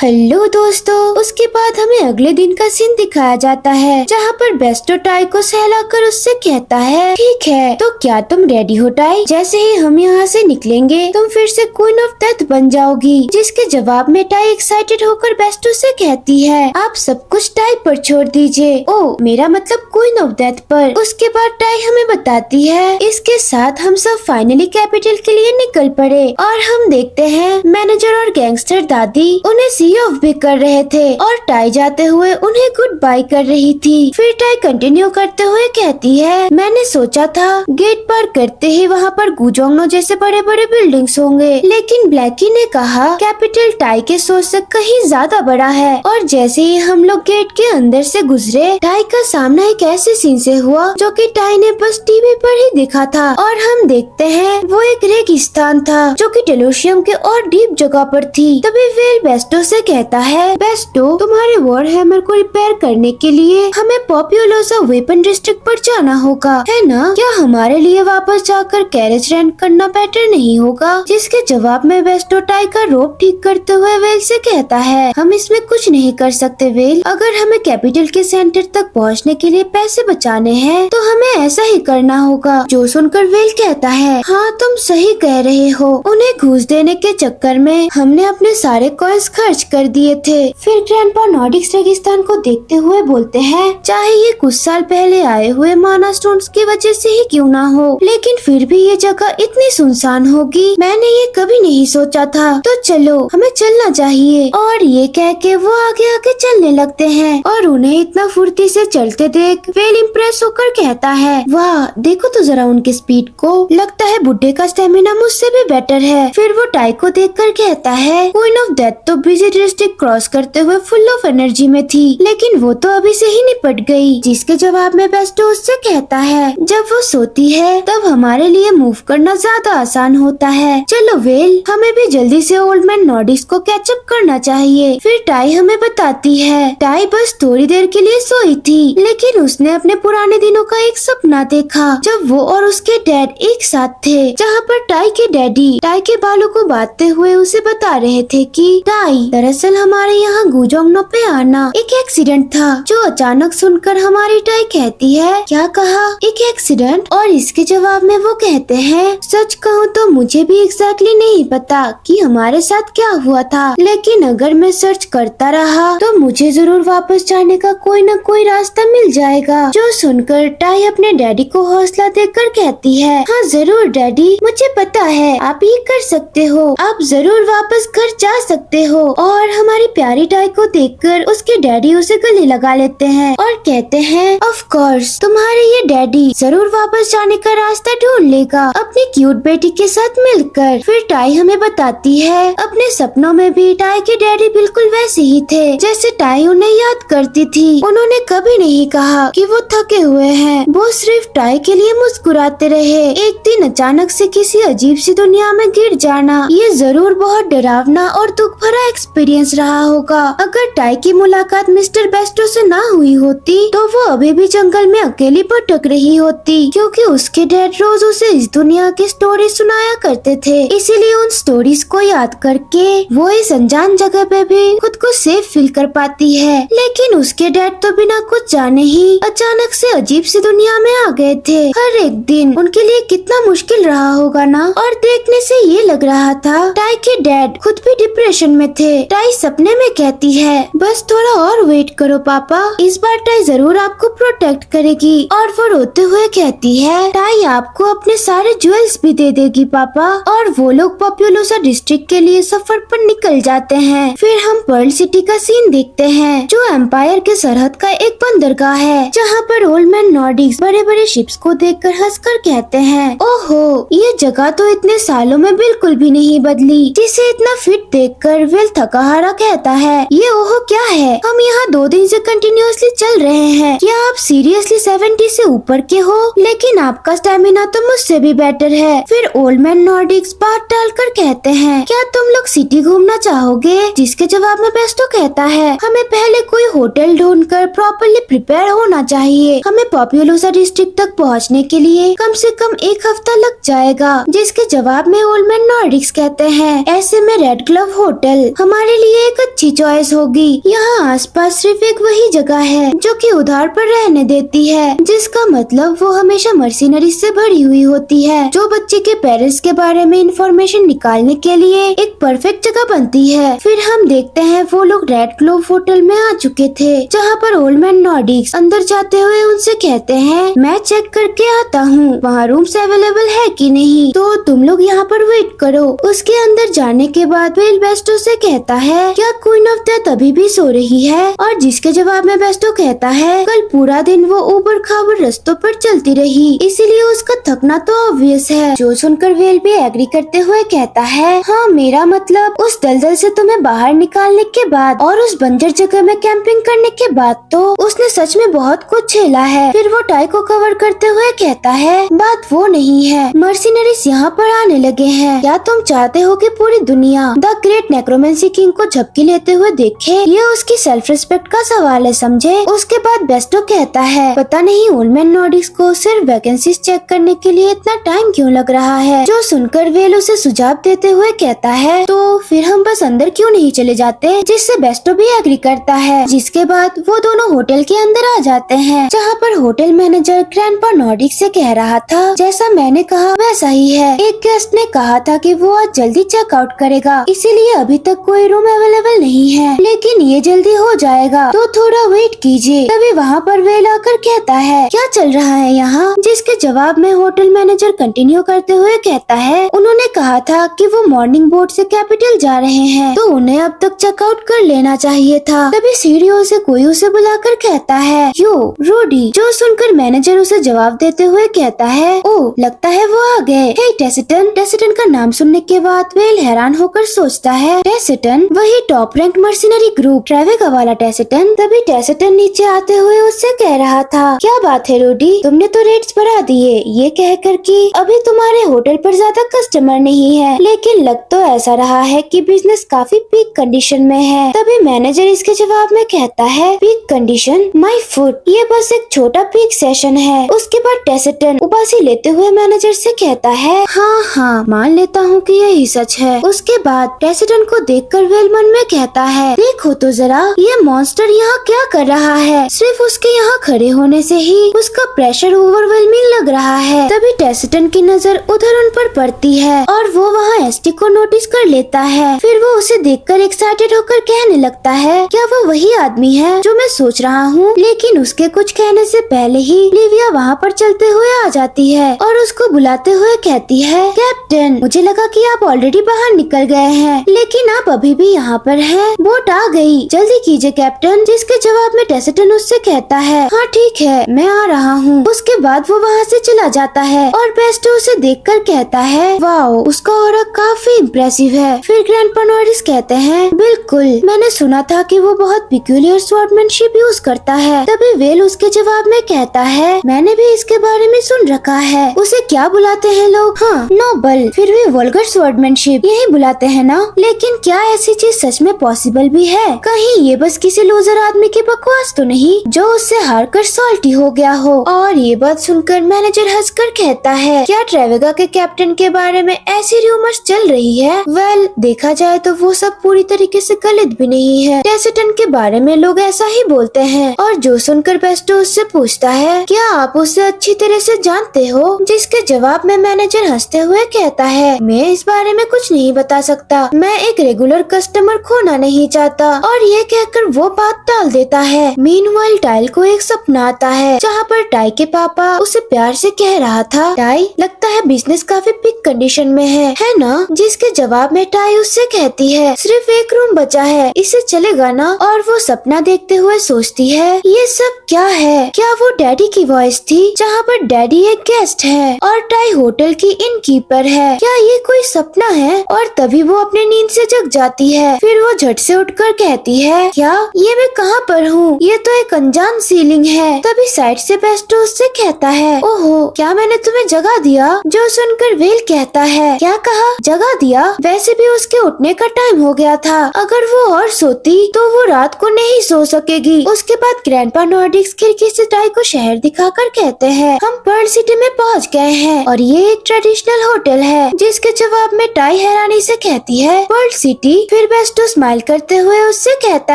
Hello दोस्तों, उसके बाद हमें अगले दिन का सीन दिखाया जाता है जहाँ पर बेस्टो टाई को सहलाकर उससे कहता है, ठीक है तो क्या तुम रेडी हो टाई? जैसे ही हम यहाँ से निकलेंगे तुम फिर से क्वीन ऑफ डेथ बन जाओगी। जिसके जवाब में टाई एक्साइटेड होकर बेस्टो से कहती है, आप सब कुछ टाई पर छोड़ दीजिए। ओ मेरा मतलब क्वीन ऑफ डेथ पर। उसके बाद टाई हमें बताती है, इसके साथ हम सब फाइनली कैपिटल के लिए निकल पड़े और हम देखते हैं मैनेजर और गैंगस्टर दादी उन्हें ऑफ भी कर रहे थे और टाई जाते हुए उन्हें गुड बाय कर रही थी। फिर टाई कंटिन्यू करते हुए कहती है, मैंने सोचा था गेट पार करते ही वहाँ पर गुजोंगनो जैसे बड़े बड़े बिल्डिंग्स होंगे, लेकिन ब्लैकी ने कहा कैपिटल टाई के सोच से कहीं ज्यादा बड़ा है। और जैसे ही हम लोग गेट के अंदर से गुजरे, टाई का सामना एक ऐसे सीन से हुआ जो कि टाई ने बस टीवी पर ही देखा था और हम देखते हैं वो एक रेगिस्तान था जो कि टेलोशियम के और डीप जगह पर थी। तभी वेल बेस्टो से कहता है, बेस्टो तुम्हारे वॉर हैमर को रिपेयर करने के लिए हमें पॉपुलोसा वेपन डिस्ट्रिक्ट पर जाना होगा, है ना? क्या हमारे लिए वापस जाकर कैरेज रेंट करना बेटर नहीं होगा? जिसके जवाब में बेस्टो टाई का रोप ठीक करते हुए वेल से कहता है, हम इसमें कुछ नहीं कर सकते वेल। अगर हमें कैपिटल के सेंटर तक पहुँचने के लिए पैसे बचाने हैं तो हमें ऐसा ही करना होगा। जो सुनकर वेल कहता है, हाँ तुम सही कह रहे हो। उन्हें घूस देने के चक्कर में हमने अपने सारे कॉइन्स खर्च कर दिए थे। फिर ग्रैंडपा नॉर्डिक्स रेगिस्तान को देखते हुए बोलते हैं, चाहे ये कुछ साल पहले आए हुए माना स्टोन्स की वजह से ही क्यों ना हो, लेकिन फिर भी ये जगह इतनी सुनसान होगी मैंने ये कभी नहीं सोचा था। तो चलो हमें चलना चाहिए। और ये कह के वो आगे आगे चलने लगते हैं और उन्हें इतना फुर्ती से चलते देख वेल इम्प्रेस होकर कहता है, वाह देखो तो जरा उनकी स्पीड को, लगता है बुड्ढे का स्टेमिना मुझसे भी बेटर है। फिर वो टाई को देखकर कहता है, क्वीन ऑफ डेथ तो बिजी डिस्ट्रिक्ट क्रॉस करते हुए फुल ऑफ एनर्जी में थी, लेकिन वो तो अभी से ही निपट गई। जिसके जवाब में बेस्टो उससे कहता है, जब वो सोती है तब हमारे लिए मूव करना ज्यादा आसान होता है। चलो वेल हमें भी जल्दी से ओल्ड मैन नॉर्डिक्स को कैचअप करना चाहिए। फिर टाई हमें बताती है, टाई बस थोड़ी देर के लिए सोई थी, लेकिन उसने अपने पुराने दिनों का एक सपना देखा जब वो और उसके डैड एक साथ थे, जहाँ पर टाई के डैडी टाई के बालों को बांधते हुए उसे बता रहे थे कि टाई दरअसल हमारे यहाँ गुजोंगनो पे आना एक एक्सीडेंट था। जो अचानक सुनकर हमारी टाई कहती है, क्या कहा? एक एक्सीडेंट? और इसके जवाब में वो कहते हैं, सच कहूँ तो मुझे भी एग्जैक्टली नहीं पता कि हमारे साथ क्या हुआ था, लेकिन अगर मैं सर्च करता रहा तो मुझे जरूर वापस जाने का कोई न कोई रास्ता मिल जाएगा। जो सुनकर टाई अपने डैडी को हौसला देकर कहती है, हाँ जरूर डैडी, मुझे पता है आप ये कर सकते हो, आप जरूर वापस घर जा सकते हो। और हमारी प्यारी टाई को देखकर उसके डैडी उसे गले लगा लेते हैं और कहते हैं, ऑफ कोर्स तुम्हारे ये डैडी जरूर वापस जाने का रास्ता ढूंढ लेगा अपनी क्यूट बेटी के साथ मिलकर। फिर टाई हमें बताती है, अपने सपनों में भी टाई के डैडी बिल्कुल वैसे ही थे जैसे टाई उन्हें याद करती थी। उन्होंने कभी नहीं कहा कि वो थके हुए हैं, वो सिर्फ टाई के लिए मुस्कुराते रहे। एक दिन अचानक से किसी अजीब सी दुनिया में गिर जाना, ये जरूर बहुत डरावना और दुख भरा एक्सपीरियंस रहा होगा। अगर टाई की मुलाकात मिस्टर बेस्टो से ना हुई होती तो वो अभी भी जंगल में अकेली भटक रही होती, क्योंकि उसके डैड रोज उसे इस दुनिया की स्टोरी सुनाया करते थे। इसीलिए उन स्टोरीज को याद करके वो इस अनजान जगह पे भी खुद को सेफ फील कर पाती है। लेकिन उसके डैड तो बिना कुछ जाने ही अचानक से अजीब सी दुनिया में आ गए थे। हर एक दिन उनके लिए कितना मुश्किल रहा होगा ना। और देखने से ये लग रहा था टाई के डैड खुद भी डिप्रेशन में थे। टाई सपने में कहती है, बस थोड़ा और वेट करो पापा, इस बार टाई जरूर आपको प्रोटेक्ट करेगी। और वो रोते हुए कहती है, टाई आपको अपने सारे ज्वेल्स भी दे देगी पापा। और वो लोग पॉपुलोसा डिस्ट्रिक्ट के लिए सफर पर निकल जाते हैं। फिर हम पर्ल सिटी का सीन देखते हैं, जो एम्पायर के सरहद का एक बंदरगाह है, जहाँ पर ओल्ड मैन नॉर्डिक्स बड़े बड़े शिप्स को देखकर हंसकर कहते हैं, ओहो ये जगह तो इतने सालों में बिल्कुल भी नहीं बदली। जिसे इतना फिट देखकर वेल थका हारा कहता है, ये ओहो क्या है, हम यहाँ 2 दिन से कंटिन्यूअसली चल रहे हैं, क्या आप सीरियसली 70 से ऊपर के हो? लेकिन आपका स्टेमिना तो मुझसे भी बेटर है। फिर ओल्ड मैन नॉर्डिक्स बात टालकर कहते हैं, क्या तुम लोग सिटी घूमना चाहोगे? जिसके जवाब में बेस्टो कहता है, हमें पहले कोई होटल ढूंढकर प्रॉपर्ली प्रिपेयर होना चाहिए। हमें पॉपुलोसा डिस्ट्रिक्ट तक पहुँचने के लिए कम से कम 1 हफ्ता लग जाएगा। जिसके जवाब में ओल्ड मैन नॉर्डिक्स कहते हैं, ऐसे में रेड ग्लव होटल हमारे हमारे लिए एक अच्छी चॉइस होगी। यहाँ आसपास सिर्फ एक वही जगह है जो कि उधार पर रहने देती है, जिसका मतलब वो हमेशा मर्सिनरी से भरी हुई होती है, जो बच्चे के पेरेंट्स के बारे में इंफॉर्मेशन निकालने के लिए एक परफेक्ट जगह बनती है। फिर हम देखते हैं वो लोग रेड ग्लोब होटल में आ चुके थे, जहाँ पर ओल्ड मैन नॉर्डिक्स अंदर जाते हुए उनसे कहते हैं, मैं चेक करके आता हूँ वहाँ रूम्स अवेलेबल है कि नहीं, तो तुम लोग यहाँ पर वेट करो। उसके अंदर जाने के बाद वेल बेस्टो से कहता है, क्या क्वीन ऑफ डेथ अभी भी सो रही है? और जिसके जवाब में बेस्टो कहता है, कल पूरा दिन वो ऊबड़ खाबड़ रास्तों पर चलती रही, इसीलिए उसका थकना तो ऑब्वियस है। जो सुनकर वेल भी एग्री करते हुए कहता है, हाँ मेरा मतलब उस दलदल से तुम्हें बाहर निकालने के बाद और उस बंजर जगह में कैंपिंग करने के बाद तो उसने सच में बहुत कुछ झेला है। फिर वो टाई को कवर करते हुए कहता है, बात वो नहीं है, मर्सिनरीज यहाँ पर आने लगे हैं। क्या तुम चाहते हो कि पूरी दुनिया द ग्रेट नेक्रोमेंसी किंग को झपकी लेते हुए देखे? ये उसकी सेल्फ रिस्पेक्ट का सवाल है, समझे? उसके बाद बेस्टो कहता है, पता नहीं ओल्ड मैन नॉर्डिक्स को सिर्फ वैकेंसीज चेक करने के लिए इतना टाइम क्यों लग रहा है। जो सुनकर वेल उसे सुझाव देते हुए कहता है, तो फिर हम बस अंदर क्यों नहीं चले जाते, जिससे बेस्टो भी एग्री करता है। जिसके बाद वो दोनों होटल के अंदर आ जाते हैं, जहाँ पर होटल मैनेजर ग्रैंडपा नॉर्डिक से कह रहा था, जैसा मैंने कहा वैसा ही है। एक गेस्ट ने कहा था कि वो आज जल्दी चेकआउट करेगा, इसीलिए अभी तक कोई रूम अवेलेबल नहीं है, लेकिन ये जल्दी हो जाएगा, तो थोड़ा वेट कीजिए। तभी वहाँ पर वेल आकर कहता है, क्या चल रहा है यहाँ? जिसके जवाब में होटल मैनेजर कंटिन्यू करते हुए कहता है, उन्होंने कहा था कि वो मॉर्निंग बोट से कैपिटल जा रहे हैं, तो उन्हें अब तक चेकआउट कर लेना चाहिए था। तभी सीढ़ियों से कोई उसे बुलाकर कहता है, यो रूडी। जो सुनकर मैनेजर उसे जवाब देते हुए कहता है, ओ लगता है वो आ गए। हे टेसिटन। टेसिटन का नाम सुनने के बाद वेल हैरान होकर सोचता है, टेसिटन वही टॉप रैंक मर्सिनरी ग्रुप ट्रेवेगा वाला टेसिटन। तभी टेसिटन नीचे आते हुए उससे कह रहा था, क्या बात है रूडी, तुमने तो रेट्स बढ़ा दिए, ये कहकर कि अभी तुम्हारे होटल पर ज्यादा कस्टमर नहीं है, लेकिन लग तो ऐसा रहा है कि बिजनेस काफी पीक कंडीशन में है। तभी मैनेजर इसके जवाब में कहता है, पीक कंडीशन? माय फुट, ये बस एक छोटा पीक सेशन है। उसके बाद टेसिटन उबासी लेते हुए मैनेजर से कहता है, हाँ मान लेता हूँ कि यही सच है। उसके बाद टेसिटन को देखकर वेल मन में कहता है, देखो तो जरा ये मॉन्स्टर यहाँ क्या कर रहा है। सिर्फ उसके यहाँ खड़े होने से ही उसका प्रेशर ओवरवेलमिंग लग रहा है। तभी टेसिटन की नजर उधर उन पर पड़ती है और वो वहाँ एसटी को नोटिस कर लेता है। फिर वो उसे देखकर एक्साइटेड होकर कहने लगता है, क्या वो वही आदमी है जो मैं सोच रहा हूँ? लेकिन उसके कुछ कहने से पहले ही लिविया वहाँ पर चलते हुए आ जाती है और उसको बुलाते हुए कहती है, कैप्टन मुझे लगा कि आप ऑलरेडी बाहर निकल गए हैं, लेकिन आप अभी भी यहाँ पर हैं। बोट आ गई, जल्दी कीजिए कैप्टन। जिसके जवाब में टेसिटन उससे कहता है, हाँ ठीक है मैं आ रहा हूँ। उसके बाद वो वहाँ से चला जाता है और बेस्टो उसे देखकर कहता है, वाओ उसका ऑरा काफी इम्प्रेसिव है। फिर ग्रैंडपा नॉर्डिक्स कहते हैं, बिल्कुल मैंने सुना था कि वो बहुत पिक्यूलियर स्वॉर्डमैनशिप यूज करता है। तभी वेल उसके जवाब में कहता है, मैंने भी इसके बारे में सुन रखा है। उसे क्या बुलाते हैं लोग? हाँ नोबल, फिर भी वल्गर स्वॉर्डमैनशिप यही बुलाते हैं ना। लेकिन क्या ऐसी चीज सच में पॉसिबल भी है? कहीं ये बस किसी लूजर आदमी की बकवास तो नहीं जो उससे हारकर सॉल्टी हो गया हो? और ये बात सुनकर मैनेजर हंसकर कहता है, क्या ट्रेवेगा के कैप्टन के बारे में ऐसी रूमर्स चल रही है? वेल देखा जाए तो वो सब पूरी तरीके से गलत भी नहीं है। टेसिटन के बारे में लोग ऐसा ही बोलते हैं। और जो सुनकर बेस्टो उससे पूछता है, क्या आप उसे अच्छी तरह से जानते हो? जिसके जवाब में मैनेजर हंसते हुए कहता है, मैं इस बारे में कुछ नहीं बता सकता, मैं एक रेगुलर कस्टमर खोना नहीं चाहता। और ये कहकर वो बात टाल देता है। मीनवाइल टाइल को एक सपना आता है जहाँ पर टाई के पापा उसे प्यार से कह रहा था, टाई लगता है बिजनेस काफी पीक कंडीशन में है ना? जिसके जवाब में टाई उससे कहती है, सिर्फ एक रूम बचा है, इसे चलेगा ना? और वो सपना देखते हुए सोचती है, ये सब क्या है? क्या वो डैडी की वॉइस थी जहाँ पर डैडी एक गेस्ट है और टाई होटल की इनकीपर है? क्या ये कोई सपना है? और तभी वो अपने नींद से जग जाती है। फिर वो झट से उठकर कहती कहती है, क्या ये मैं कहाँ पर हूँ? ये तो एक अनजान सीलिंग है। तभी साइड से बेस्टो उससे कहता है, ओहो क्या मैंने तुम्हें जगह दिया? जो सुनकर वेल कहता है, क्या कहा? जगह दिया? वैसे भी उसके उठने का टाइम हो गया था। अगर वो और सोती तो वो रात को नहीं सो सकेगी। उसके बाद ग्रैंडपा नॉर्डिक्स खिड़की से टाई को शहर दिखाकर कहते हैं, हम पर्ल सिटी में पहुँच गए हैं और ये एक ट्रेडिशनल होटल है। जिसके जवाब में टाई हैरानी से कहती है, पर्ल सिटी? फिर बेस्टो स्माइल करते हुए उससे कहता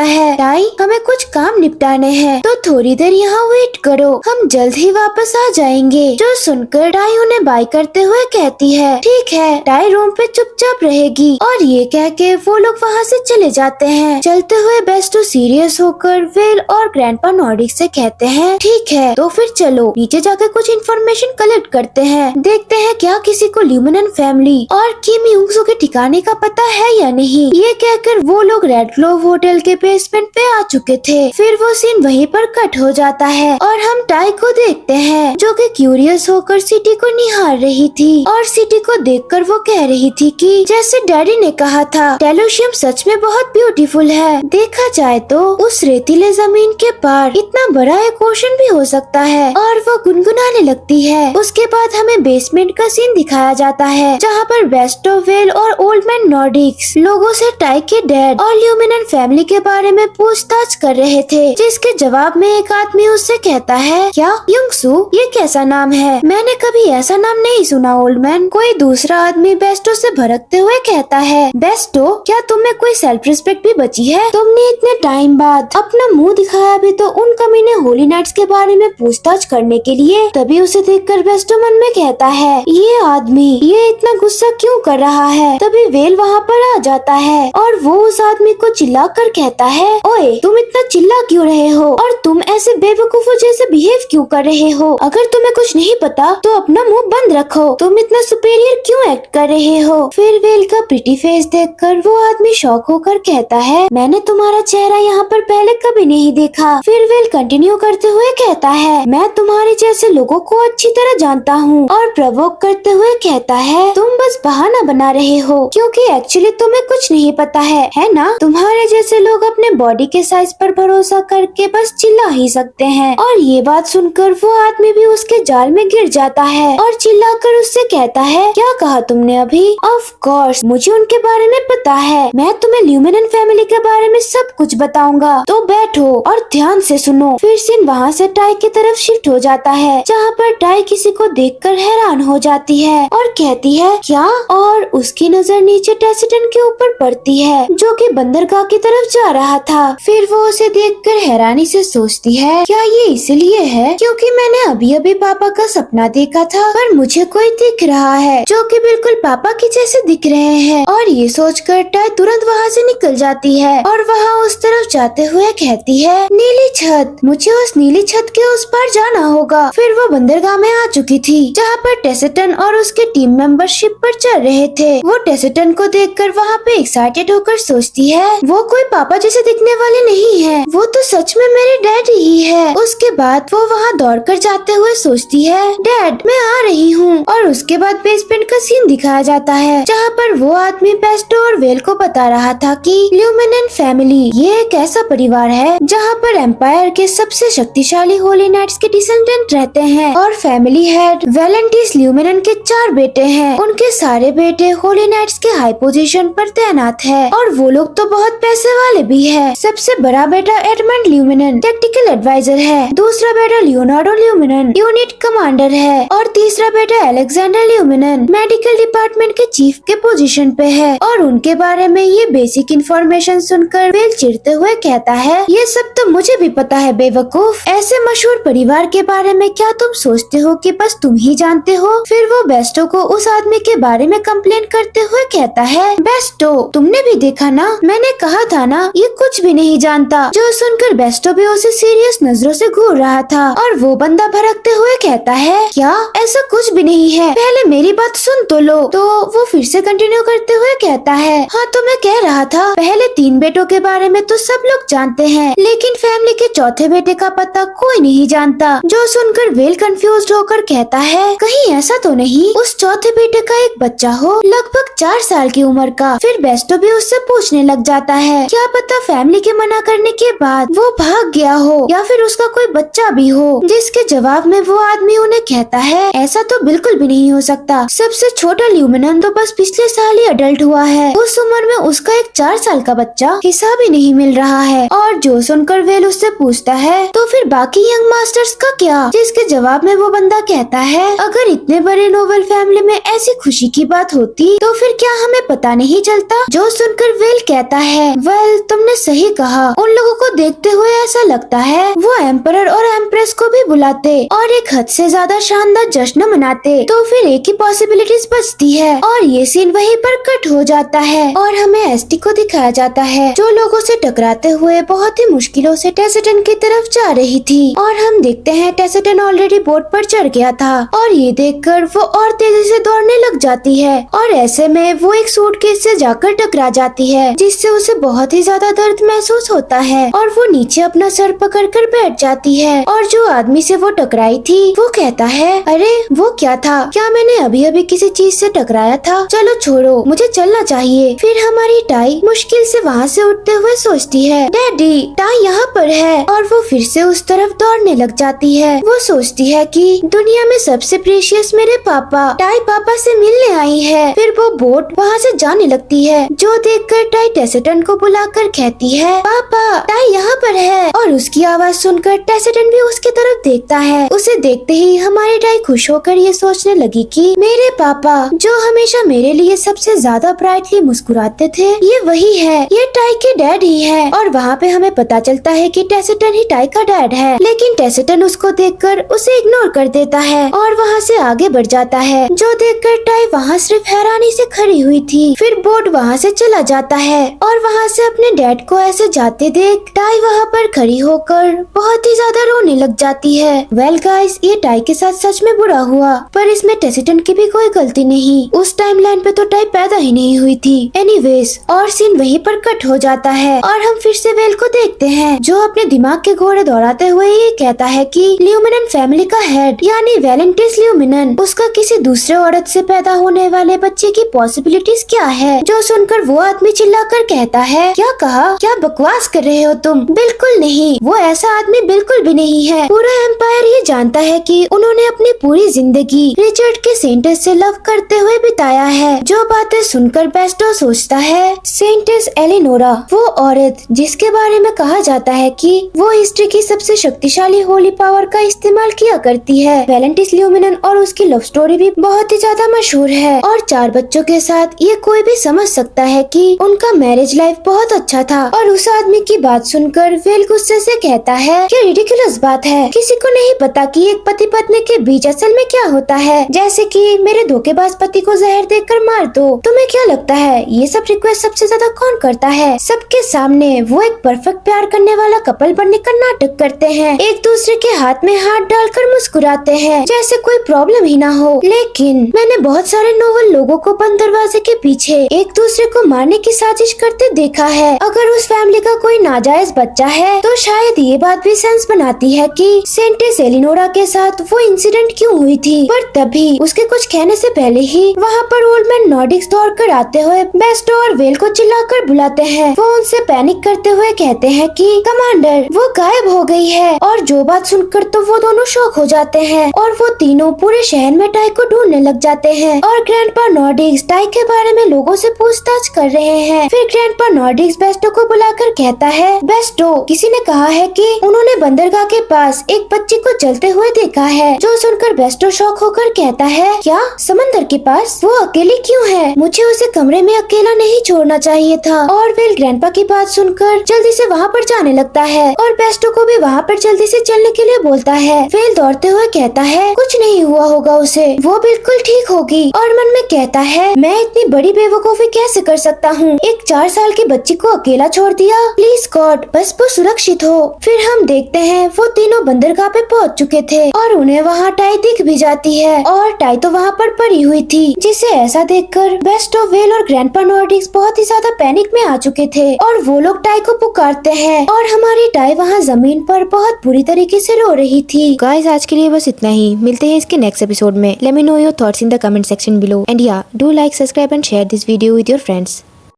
है, टाई हमें कुछ काम निपटाने हैं तो थोड़ी देर यहाँ वेट करो, हम जल्द ही वापस आ जाएंगे। जो सुनकर टाई उन्हें बाय करते हुए कहती है, ठीक है। टाई रूम पे चुपचाप रहेगी और ये कह के वो लोग वहाँ से चले जाते हैं। चलते हुए बेस्टो सीरियस होकर वेल और ग्रैंडपा नॉर्डिक्स से कहते हैं, ठीक है तो फिर चलो नीचे जाकर कुछ इन्फॉर्मेशन कलेक्ट करते हैं, देखते हैं क्या किसी को ल्यूमिनन फैमिली और किम युंगसो के ठिकाने का पता है या नहीं। ये कहकर वो लोग रेड ग्लोव होटल के बेसमेंट पे आ चुके थे। फिर वो सीन वहीं पर कट हो जाता है और हम टाई को देखते हैं जो कि क्यूरियस होकर सिटी को निहार रही थी और सिटी को देखकर वो कह रही थी कि जैसे डैडी ने कहा था, टेलोशियम सच में बहुत ब्यूटीफुल है। देखा जाए तो उस रेतीले जमीन के पार इतना बड़ा एक ओशन भी हो सकता है। और वो गुनगुनाने लगती है। उसके बाद हमें बेसमेंट का सीन दिखाया जाता है जहाँ पर बेस्टो, वेल और ओल्ड मैन नॉर्डिक्स लोगों से टाई के डैड और ल्यूमिनन फैमिली के बारे में पूछताछ कर रहे थे। जिसके जवाब में एक आदमी उससे कहता है, क्या युंगसू ये कैसा नाम है? मैंने कभी ऐसा नाम नहीं सुना ओल्ड मैन। कोई दूसरा आदमी बेस्टो से भड़कते हुए कहता है, बेस्टो क्या तुम में कोई सेल्फ रिस्पेक्ट भी बची है? तुमने इतने टाइम बाद अपना मुंह दिखाया भी तो उन कमीने होली नाइट्स के बारे में पूछताछ करने के लिए। तभी उसे देखकर बेस्टो मन में कहता है, ये आदमी ये इतना गुस्सा क्यों कर रहा है? तभी वेल वहाँ पर आ जाता है और वो उस आदमी को चिल्ला कर कहता है, ओए तुम इतना चिल्ला क्यों रहे हो और तुम ऐसे बेवकूफों जैसे बिहेव क्यों कर रहे हो? अगर तुम्हें कुछ नहीं पता तो अपना मुंह बंद रखो। तुम इतना सुपीरियर क्यों एक्ट कर रहे हो? फिर वेल का प्रिटी फेस देखकर वो आदमी शॉक होकर कहता है, मैंने तुम्हारा चेहरा यहाँ पर पहले कभी नहीं देखा। फिर वेल कंटिन्यू करते हुए कहता है, मैं तुम्हारे जैसे लोगों को अच्छी तरह जानता हूँ। और प्रवोक करते हुए कहता है, तुम बस बहाना बना रहे हो क्योंकि एक्चुअली तुम्हें कुछ नहीं पता है ना? तुम्हारे जैसे लोग अपने बॉडी के साइज पर भरोसा करके बस चिल्ला ही सकते हैं। और ये बात सुनकर वो आदमी भी उसके जाल में गिर जाता है और चिल्लाकर उससे कहता है, क्या कहा तुमने अभी? ऑफ कोर्स मुझे उनके बारे में पता है। मैं तुम्हें ल्यूमिनन फैमिली के बारे में सब कुछ बताऊंगा, तो बैठो और ध्यान से सुनो। फिर सीन वहाँ से टाई की तरफ शिफ्ट हो जाता है जहाँ पर टाई किसी को देखकर हैरान हो जाती है और कहती है, क्या? और उसकी नजर नीचे टेसिटन के ऊपर पड़ती है जो कि बंदरगाह की तरफ जा रहा था। फिर वो उसे देखकर हैरानी से सोचती है, क्या ये इसलिए है क्योंकि मैंने अभी अभी पापा का सपना देखा था पर मुझे कोई दिख रहा है जो कि बिल्कुल पापा की जैसे दिख रहे हैं। और ये सोचकर टाई तुरंत वहाँ से निकल जाती है और वहाँ उस तरफ जाते हुए कहती है, नीली छत, मुझे उस नीली छत के उस पार जाना होगा। फिर वो बंदरगाह में आ चुकी थी जहाँ पर टेसिटन और उसके टीम मेंबर शिप पर चल रहे थे। वो टेसिटन को देखकर वहाँ पे एक्साइटेड होकर सोचती है, वो कोई पापा जैसे दिखने वाले नहीं है, वो तो सच में मेरे डैडी ही है। उसके बाद वो वहाँ दौड़कर जाते हुए सोचती है, डैड मैं आ रही हूँ। और उसके बाद बेसमेंट का सीन दिखाया जाता है जहाँ पर वो आदमी बेस्टो और वेल को बता रहा था कि ल्यूमिनन फैमिली ये एक ऐसा परिवार है जहाँ पर एम्पायर के सबसे शक्तिशाली होली नाइट्स के डिसेंडेंट रहते हैं और फैमिली हेड वेलेंटिस ल्यूमिनन के 4 बेटे हैं। उनके सारे बेटे होली नाइट्स के हाई पोजीशन पर तैनात है और वो लोग तो बहुत पैसे वाले भी है। सबसे बड़ा बेटा एडमंड ल्यूमिनन टेक्टिकल एडवाइजर है, दूसरा बेटा लियोनार्डो ल्यूमिनन यूनिट कमांडर है और तीसरा बेटा अलेक्जेंडर ल्यूमिनन मेडिकल डिपार्टमेंट के चीफ के पोजीशन पे है। और उनके बारे में ये बेसिक इन्फॉर्मेशन सुनकर वेल चिढ़ते हुए कहता है, ये सब तो मुझे भी पता है बेवकूफ। ऐसे मशहूर परिवार के बारे में क्या तुम सोचते हो कि बस तुम ही जानते हो? फिर वो बेस्टो को उस आदमी के बारे में कंप्लेन करते हुए कहता है, बेस्टो तुमने भी देखा ना, मैंने कहा था ना ये कुछ भी नहीं जानता। जो सुनकर बेस्टो भी उसे सीरियस नजरों से घूर रहा था और वो बंदा भड़कते हुए कहता है, क्या ऐसा कुछ भी नहीं है, पहले मेरी बात सुन तो लो। तो वो फिर से कंटिन्यू करते हुए कहता है, हाँ तो मैं कह रहा था पहले 3 बेटों के बारे में तो सब लोग जानते हैं लेकिन फैमिली के चौथे बेटे का पता कोई नहीं जानता। जो सुनकर वेल कंफ्यूज्ड होकर कहता है, कहीं ऐसा तो नहीं उस चौथे बेटे का एक बच्चा हो लगभग 4 साल की उम्र का। फिर बेस्टो भी उससे पूछने लग जाता है, क्या पता फैमिली के मना करने के बाद वो भाग गया हो या फिर उसका कोई बच्चा भी हो, जिसके जवाब में वो आदमी उन्हें कहता है ऐसा तो बिल्कुल भी नहीं हो सकता, सबसे छोटा ल्यूमिनन तो बस पिछले साल ही अडल्ट हुआ है, उस उम्र में उसका एक 4 साल का बच्चा हिसाब ही नहीं मिल रहा है। और जो सुनकर वेल उससे पूछता है तो फिर बाकी यंग मास्टर्स का क्या, जिसके जवाब में वो बंदा कहता है अगर इतने बड़े नोबल फैमिली में ऐसी खुशी की बात होती तो फिर क्या हमें पता नहीं चलता। जो सुनकर वेल कहता है वेल तुमने सही कहा, उन लोगों को देखते हुए ऐसा लगता है वो एम्परर और एम्प्रेस को भी बुलाते और एक हद से ज्यादा शानदार जश्न मनाते तो फिर एक ही पॉसिबिलिटीज बचती है। और ये सीन वहीं पर कट हो जाता है और हमें एस्टी को दिखाया जाता है जो लोगों से टकराते हुए बहुत ही मुश्किलों से टेसेटन की तरफ जा रही थी। और हम देखते हैं टेसेटन ऑलरेडी बोट पर चढ़ गया था और ये देखकर वो और तेजी से दौड़ने लग जाती है और ऐसे में वो एक सूटकेस से जाकर टकरा जाती है जिससे उसे बहुत ही ज्यादा दर्द महसूस होता है और वो नीचे अपना सर पकड़कर बैठ जाती है। और जो आदमी से वो टकराई थी वो कहता है अरे वो क्या था, क्या मैंने अभी अभी किसी चीज से टकराया था, चलो छोड़ो मुझे चलना चाहिए। फिर हमारी टाई मुश्किल से वहाँ से उठते हुए सोचती है डैडी टाई यहाँ पर है और वो फिर से उस तरफ दौड़ने लग जाती है। वो सोचती है कि दुनिया में सबसे प्रेशियस मेरे पापा, टाई पापा से मिलने आई है। फिर वो बोट वहाँ से जाने लगती है जो देखकर टाई टेसेटन को बुलाकर कहती है पापा टाई यहाँ पर है और उसकी आवाज सुनकर टेसेटन भी उसकी तरफ देखता है। उसे देखते ही हमारी टाई खुश होकर ये सोचने लगी कि मेरे पापा जो हमेशा मेरे लिए सबसे ज्यादा ब्राइटली मुस्कुराते थे ये वही है, ये टाई के डैड ही है। और वहाँ पे हमें पता चलता है कि टेसेटन ही टाई का डैड है, लेकिन टेसेटन उसको देखकर उसे इग्नोर कर देता है और वहाँ से आगे बढ़ जाता है। जो देखकर टाई वहाँ सिर्फ हैरानी से खड़ी हुई थी। फिर बोट वहाँ से चला जाता है और वहाँ से अपने डैड को ऐसे जाते देख टाई वहाँ पर खड़ी होकर बहुत ही ज्यादा रोने लग जाती है। वेल गाइस ये टाई के साथ सच में बुरा हुआ, पर इसमें टेसेटन की भी कोई गलती नहीं, उस टाइमलाइन पे तो टाई पैदा ही नहीं हुई थी। एनीवेज और सीन वहीं पर कट हो जाता है और हम फिर से वेल को देखते हैं जो अपने दिमाग के घोड़े दौड़ाते हुए ये कहता है कि ल्यूमिनन फैमिली का हेड यानी वेलेंटिस ल्यूमिनन उसका किसी दूसरे औरत से पैदा होने वाले बच्चे की पॉसिबिलिटीज क्या है। जो सुनकर वो आदमी चिल्लाकर कहता है क्या कहा, क्या बकवास कर रहे हो तुम, बिल्कुल नहीं, वो ऐसा आदमी बिल्कुल भी नहीं है। पूरा एम्पायर ये जानता है कि उन्होंने अपनी पूरी जिंदगी रिचर्ड के सेंटेस से लव करते हुए बिताया है। जो बातें सुनकर बेस्टो सोचता है सेंटेस एलिनोरा वो औरत जिसके बारे में कहा जाता है कि वो हिस्ट्री की सबसे शक्तिशाली होली पावर का इस्तेमाल किया करती है। वेलेंटिस ल्यूमिनन और उसकी लव स्टोरी भी बहुत ही ज्यादा मशहूर है और 4 बच्चों के साथ ये कोई भी समझ सकता है कि उनका मैरिज लाइफ बहुत अच्छा था। और उस आदमी की बात सुनकर वेल गुस्से से कहता है क्या रिडिकुलस बात है, किसी को नहीं पता कि एक पति पत्नी के बीच असल में क्या होता है, जैसे कि मेरे धोखेबाज पति को जहर देकर मार दो। तुम्हें क्या लगता है ये सब रिक्वेस्ट सबसे ज्यादा कौन करता है? सबके सामने वो एक परफेक्ट प्यार करने वाला कपल बनने का नाटक करते हैं, एक दूसरे के हाथ में हाथ डालकर मुस्कुराते हैं जैसे कोई प्रॉब्लम ही ना हो। लेकिन मैंने बहुत सारे नोवल लोगों को बंद दरवाजे के पीछे एक दूसरे को मारने की साजिश करते देखा है। अगर उस फैमिली का कोई नाजायज बच्चा है तो शायद ये बात भी सेंस बनाती है कि सेंटेस एलिनोरा के साथ वो इंसिडेंट क्यों हुई थी। पर तभी उसके कुछ कहने से पहले ही वहाँ पर ओल्ड मैन नॉर्डिक्स दौड़ कर आते हुए बेस्टो और वेल को चिल्लाकर बुलाते हैं। वो उनसे पैनिक करते हुए कहते हैं कि कमांडर वो गायब हो गई है। और जो बात सुनकर तो वो दोनों शॉक हो जाते हैं और वो तीनों पूरे शहर में टाई को ढूंढने लग जाते हैं। और ग्रैंडपा नॉर्डिक्स टाई के बारे में लोगों से पूछताछ कर रहे हैं। फिर ग्रैंडपा नॉर्डिक्स बेस्टो को बुलाकर कहता है बेस्टो किसी ने कहा है कि उन्होंने बंदरगाह के पास एक बच्ची को चलते हुए देखा है। जो सुनकर बेस्टो शॉक होकर कहता है क्या समंदर के पास, वो अकेली क्यों है, मुझे उसे कमरे में अकेला नहीं छोड़ना चाहिए था। और वेल ग्रैंडपा की बात सुनकर जल्दी से वहाँ पर जाने लगता है और बेस्टो को भी वहाँ पर जल्दी से चलने के लिए बोलता है। वेल दौड़ते हुए कहता है कुछ नहीं हुआ होगा उसे, वो बिल्कुल ठीक होगी। और मन में कहता है मैं इतनी बड़ी बेवकूफी कैसे कर सकता हूँ, एक 4 साल की बच्ची को अकेला छोड़ दिया, प्लीज गॉड बस वो सुरक्षित हो। फिर हम देखते हैं वो तीनों बंदरगाह पे पहुँच चुके थे और उन्हें वहाँ टाई दिख भी जाती है और टाई तो वहाँ पर पड़ी हुई थी। जिसे ऐसा देखकर बेस्टो वेल और ग्रैंडपा नॉर्डिक्स बहुत ही ज्यादा पैनिक में आ चुके थे और वो लोग टाई को पुकारते हैं और हमारी टाई वहाँ जमीन पर बहुत बुरी तरीके से रो रही थी। गाइस आज के लिए बस इतना ही, मिलते हैं इसके नेक्स्ट एपिसोड में। Let me know your thoughts in the comment section below and या do like, subscribe and share this video with your friends.